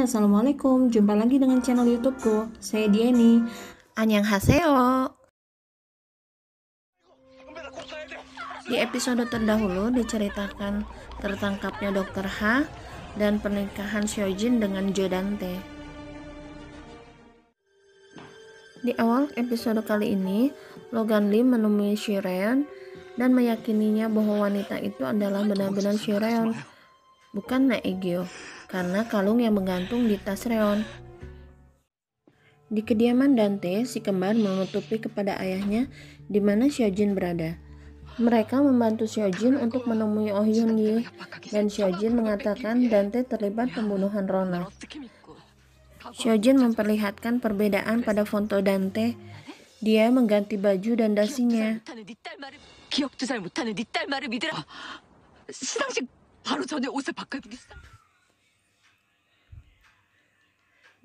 Assalamualaikum. Jumpa lagi dengan channel YouTubeku. Saya Dieni. Annyeonghaseyo. Di episode terdahulu diceritakan tertangkapnya Dr. H dan pernikahan Seojin dengan Jo Dante. Di awal episode kali ini, Logan Lee menemui Shireon dan meyakininya bahwa wanita itu adalah benar-benar Shireon, bukan Naegyo, karena kalung yang menggantung di tas Reon. Di kediaman Dante, si kembar menutupi kepada ayahnya di mana Seojin berada. Mereka membantu Seojin untuk menemui Oh Hyun Yi, dan Seojin mengatakan Dante terlibat pembunuhan Rona. Seojin memperlihatkan perbedaan pada foto Dante. Dia mengganti baju dan dasinya.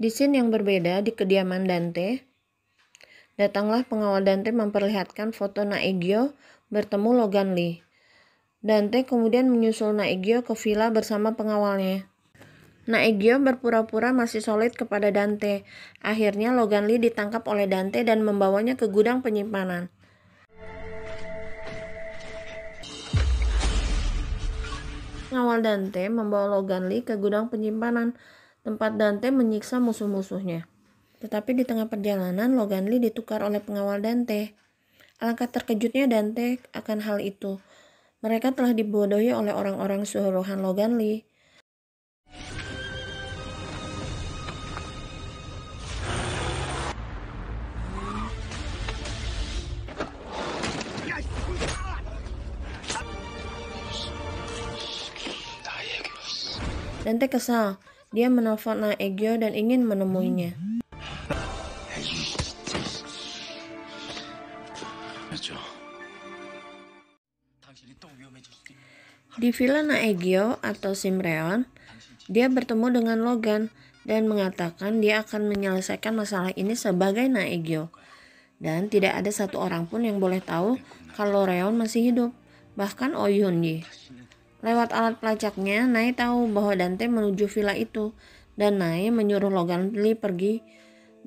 Di scene yang berbeda di kediaman Dante, datanglah pengawal Dante memperlihatkan foto Naegyo bertemu Logan Lee. Dante kemudian menyusul Naegyo ke villa bersama pengawalnya. Naegyo berpura-pura masih solid kepada Dante. Akhirnya Logan Lee ditangkap oleh Dante dan membawanya ke gudang penyimpanan. Pengawal Dante membawa Logan Lee ke gudang penyimpanan, tempat Dante menyiksa musuh-musuhnya. Tetapi di tengah perjalanan, Logan Lee ditukar oleh pengawal Dante. Alangkah terkejutnya Dante akan hal itu. Mereka telah dibodohi oleh orang-orang suruhan Logan Lee. Dante kesal. Dia menelpon Naegyo dan ingin menemuinya. Di villa Naegyo atau Simreon, dia bertemu dengan Logan dan mengatakan dia akan menyelesaikan masalah ini sebagai Naegyo. Dan tidak ada satu orang pun yang boleh tahu kalau Reon masih hidup, bahkan Oh Hyun Yi. Lewat alat pelacaknya, Nae tahu bahwa Dante menuju villa itu, dan Nae menyuruh Logan Lee pergi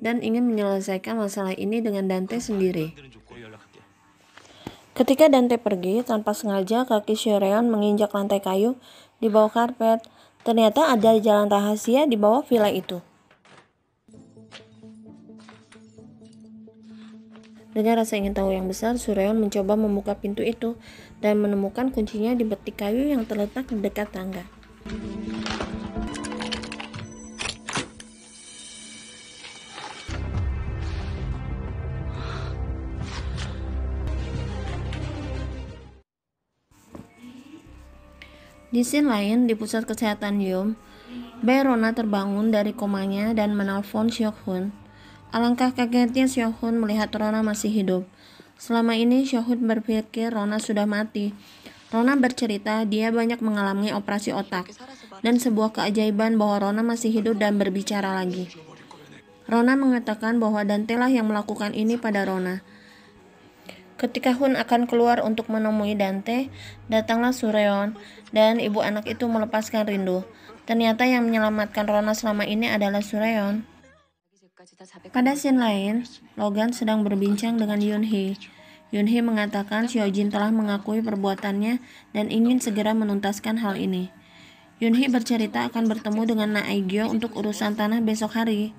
dan ingin menyelesaikan masalah ini dengan Dante sendiri. Ketika Dante pergi, tanpa sengaja kaki Shireon menginjak lantai kayu di bawah karpet. Ternyata ada jalan rahasia di bawah villa itu. Dengan rasa ingin tahu yang besar, Shireon mencoba membuka pintu itu dan menemukan kuncinya di peti kayu yang terletak di dekat tangga. Di scene lain, di pusat kesehatan Yum, Rona terbangun dari komanya dan menelpon Seok-hun. Alangkah kagetnya Seok-hun melihat Rona masih hidup. Selama ini Seok-hun berpikir Rona sudah mati. Rona bercerita dia banyak mengalami operasi otak, dan sebuah keajaiban bahwa Rona masih hidup dan berbicara lagi. Rona mengatakan bahwa Dante lah yang melakukan ini pada Rona. Ketika Hun akan keluar untuk menemui Dante, datanglah Sureon dan ibu anak itu melepaskan rindu. Ternyata yang menyelamatkan Rona selama ini adalah Sureon. Pada scene lain, Logan sedang berbincang dengan Yoon-hee. Yoon-hee mengatakan Seojin telah mengakui perbuatannya dan ingin segera menuntaskan hal ini. Yoon-hee bercerita akan bertemu dengan Naegyo untuk urusan tanah besok hari.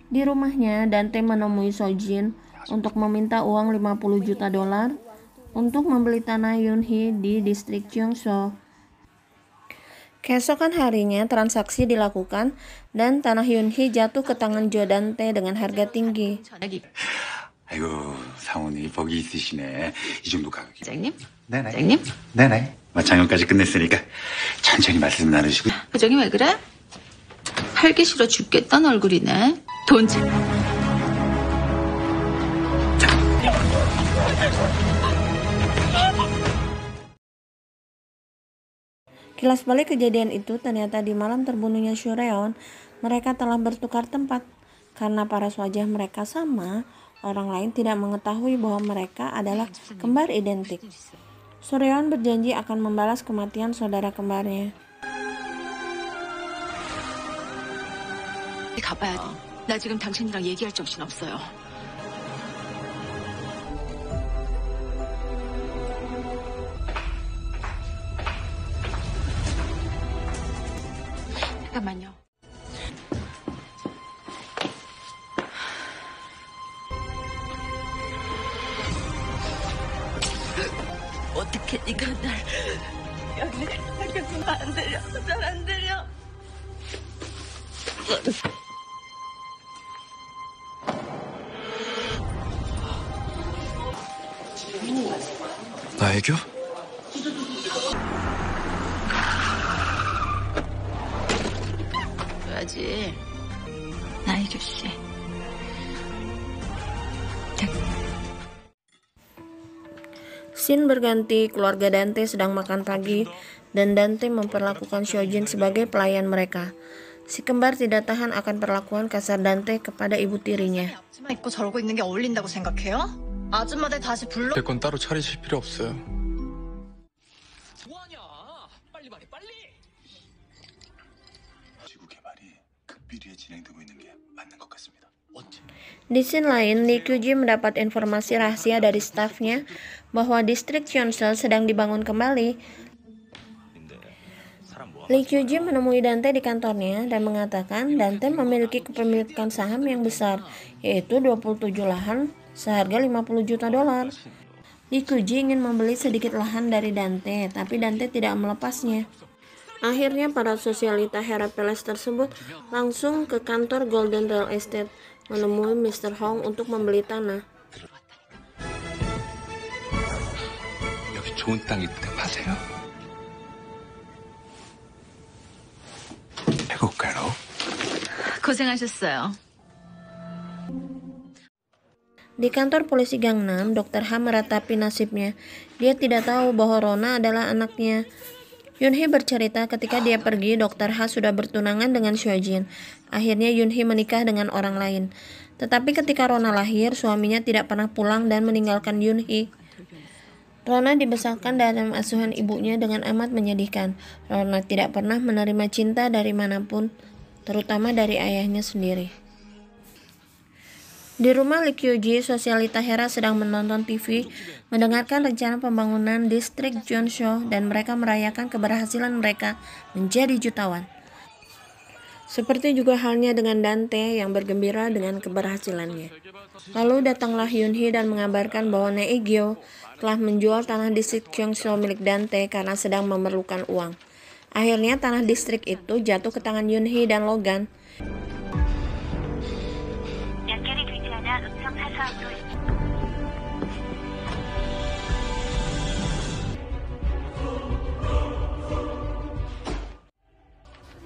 Di rumahnya, Dante menemui Seojin untuk meminta uang $50 juta untuk membeli tanah Yoon-hee di distrik Cheongso. Keesokan harinya, transaksi dilakukan dan tanah Yoon-hee jatuh ke tangan Jo Dante dengan harga tinggi. 아이고, 사모님 복이 있으시네. 이 정도 가격이. 부장님? 네네. 부장님? 네네. 작년까지 끝냈으니까 천천히 말씀 나누시고. 부장님 왜 그래? 팔기 싫어 죽겠다는 얼굴이네. 돈 Kilas balik kejadian itu, ternyata di malam terbunuhnya Shireon, mereka telah bertukar tempat. Karena paras wajah mereka sama, orang lain tidak mengetahui bahwa mereka adalah kembar identik. Shireon berjanji akan membalas kematian saudara kembarnya. 가봐야 돼. 나 지금 당신이랑 얘기할 정신 없어요. 잠깐만요. 어떻게 네가 날 여기 안 들려. 잘 안 들려. 나 애교? 줘야지. 나이교 씨. Scene berganti, keluarga Dante sedang makan pagi dan Dante memperlakukan Shojin sebagai pelayan mereka. Si kembar tidak tahan akan perlakuan kasar Dante kepada ibu tirinya. 앞치마 입고 저러고 있는 게 어울린다고 생각해요? 아줌마들 다시 불러. 내 건 따로 차리실 필요 없어요. 지구 개발이 극비리에 진행되고 있는 게 맞는 것 같습니다. Di scene lain, Lee Kyuji mendapat informasi rahasia dari stafnya bahwa distrik Cheonseol sedang dibangun kembali. Lee Kyuji menemui Dante di kantornya dan mengatakan Dante memiliki kepemilikan saham yang besar, yaitu 27 lahan seharga 50 juta dolar. Lee Kyuji ingin membeli sedikit lahan dari Dante, tapi Dante tidak melepasnya. Akhirnya para sosialita Herapeles tersebut langsung ke kantor Golden Real Estate menemui Mr. Hong untuk membeli tanah. 여기 좋은 땅 있는데 파세요? 해볼까요? 고생하셨어요. Di kantor polisi Gangnam, Dr. Ha meratapi nasibnya. Dia tidak tahu bahwa Rona adalah anaknya. Yunhee bercerita ketika dia pergi, Dr. Ha sudah bertunangan dengan Shojin. Akhirnya Yunhee menikah dengan orang lain. Tetapi ketika Rona lahir, suaminya tidak pernah pulang dan meninggalkan Yunhee. Rona dibesarkan dalam asuhan ibunya dengan amat menyedihkan. Rona tidak pernah menerima cinta dari manapun, terutama dari ayahnya sendiri. Di rumah Lee Kyuji, sosialita Hera sedang menonton TV, mendengarkan rencana pembangunan distrik Cheonseol dan mereka merayakan keberhasilan mereka menjadi jutawan. Seperti juga halnya dengan Dante yang bergembira dengan keberhasilannya. Lalu datanglah Yunhee dan mengabarkan bahwa Naegyo telah menjual tanah distrik Cheonseol milik Dante karena sedang memerlukan uang. Akhirnya tanah distrik itu jatuh ke tangan Yunhee dan Logan.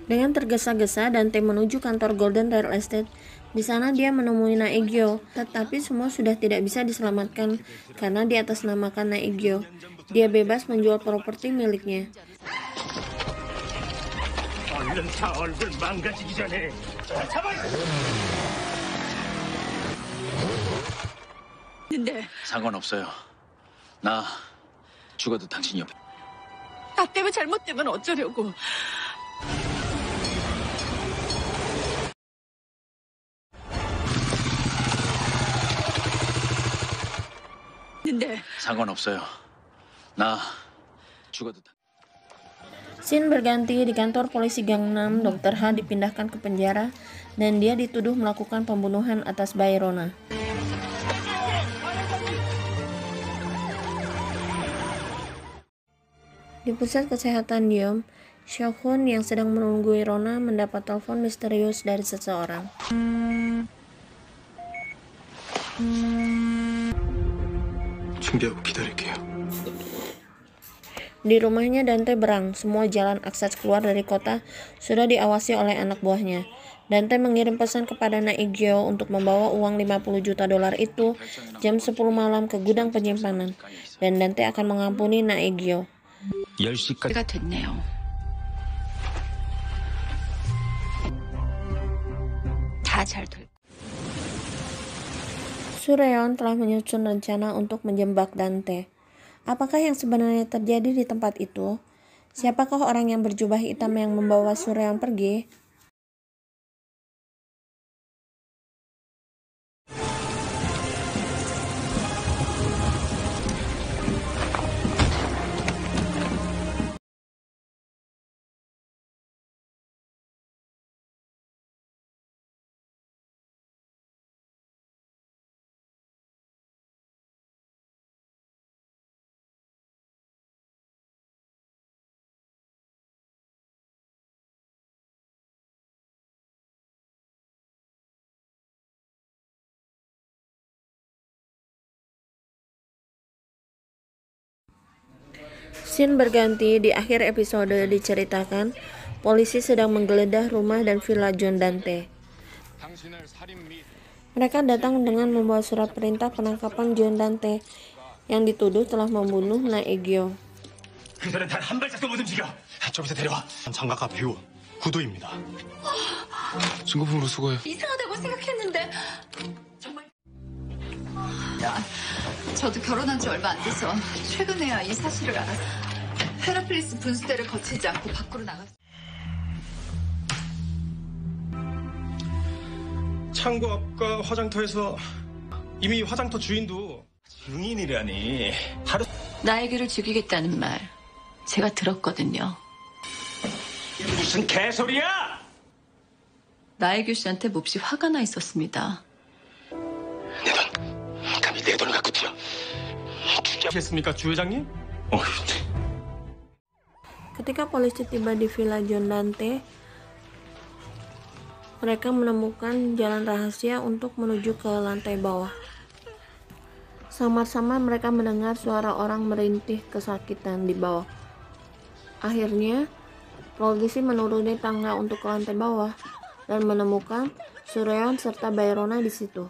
Dengan tergesa-gesa, Dante menuju kantor Golden Real Estate. Di sana dia menemui Naegyo, tetapi semua sudah tidak bisa diselamatkan karena di atas namakan Naegyo. Dia bebas menjual properti miliknya. 상관없어요. 나 죽어도 당신 옆에. 나 때문에 잘못되면 어쩌려고. 상관없어요. 나 죽어도. Scene berganti di kantor polisi Gangnam. Dr. Ha dipindahkan ke penjara dan dia dituduh melakukan pembunuhan atas bayi Rona. Di pusat kesehatan Yeom, Seo-hun yang sedang menunggui Rona mendapat telepon misterius dari seseorang. 준비하고 기다릴게요. Di rumahnya Dante berang, semua jalan akses keluar dari kota sudah diawasi oleh anak buahnya. Dante mengirim pesan kepada Naegyo untuk membawa uang 50 juta dolar itu jam 10 malam ke gudang penyimpanan, dan Dante akan mengampuni Naegyo. 10시까지. 가 됐네요. 다 잘 될. Sureon telah menyusun rencana untuk menjebak Dante. Apakah yang sebenarnya terjadi di tempat itu? Siapakah orang yang berjubah hitam yang membawa Sureon pergi? Scene berganti. Di akhir episode diceritakan polisi sedang menggeledah rumah dan villa John Dante. Mereka datang dengan membawa surat perintah penangkapan John Dante yang dituduh telah membunuh Naegyo. 그들은 단 한 발짝도 못 움직여. 저기서 데려와. 장가가 배우 구도입니다. 증거품으로 수거해. 이상하다고 생각했는데 정말. 저도 결혼한 지 얼마 안 돼서 최근에야 이 사실을 알았어요. 헤라클리스 분수대를 거치지 않고 밖으로 나갔어요. 창고 앞과 화장터에서 이미 화장터 주인도 증인이라니. 하루 나에게를 죽이겠다는 말 제가 들었거든요. 무슨 개소리야? 나혜규 씨한테 몹시 화가 나 있었습니다. 내 돈. 감히 내 돈을 갖고 튀어. 아시겠습니까, 주 회장님? Ketika polisi tiba di villa John Dante, mereka menemukan jalan rahasia untuk menuju ke lantai bawah. Samar-samar mereka mendengar suara orang merintih kesakitan di bawah. Akhirnya, polisi menuruni tangga untuk ke lantai bawah dan menemukan Sureon serta Bayrona di situ.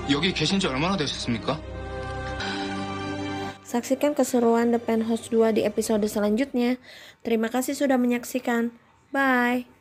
여기 계신 지 얼마나 되셨습니까? Saksikan keseruan The Penthouse 2 di episode selanjutnya. Terima kasih sudah menyaksikan. Bye!